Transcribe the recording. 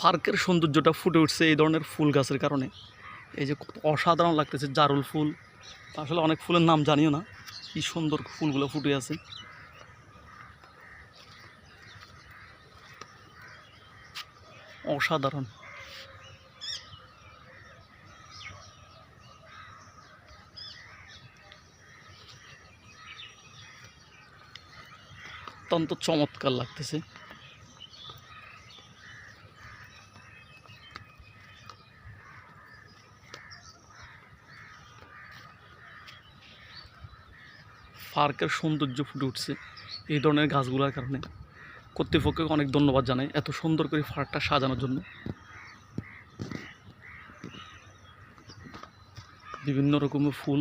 পার্কের সৌন্দর্যটা ফুটে উঠছে এই ধরনের ফুল গাছের কারণে। এই যে কত অসাধারণ লাগতেছে, জারুল ফুল। আসলে অনেক ফুলের নাম জানিও না, কি সুন্দর ফুলগুলো ফুটে আছে। অসাধারণ। অত্যন্ত চমৎকার লাগতেছে। পার্কের সৌন্দর্য ফুটে উঠছে এই ধরনের গাছগুলোর কারণে। কর্তৃপক্ষকে অনেক ধন্যবাদ জানাই এত সুন্দর করে পার্কটা সাজানোর জন্য। বিভিন্ন রকমের ফুল